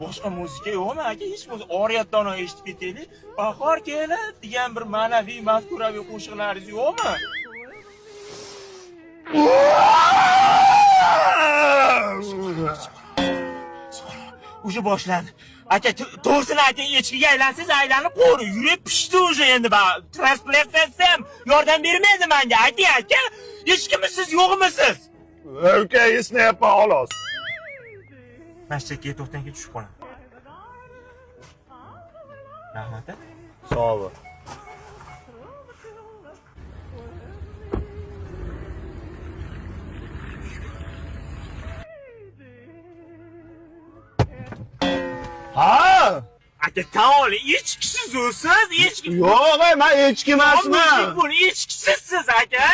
Boshqa muzika yo'qmi aka? Hech bo'lmasa oriyatdan eshitib ketaylik. Bahor keladi degan bir ma'naviy, mafkuraviy qo'shiqlaringiz yo'qmi? Уже boshlandi. Aka, to'g'risini ayting, echkiga aylansiz, aylanib qo'ri, yurib pishdi уже endi transplantatsiya ham yordam bermaydi menga. Ayting aka, echkimisiz, yo'qmisiz? Okay, esnayapman xolos. Mashchaga to'xtanga tushib qolaman. Rahmat. Sog' bo'l. Ha! Aka, taoli, echkisiz o'siz, echki. Yo'q, men echki emasman. Echkisiz siz aka.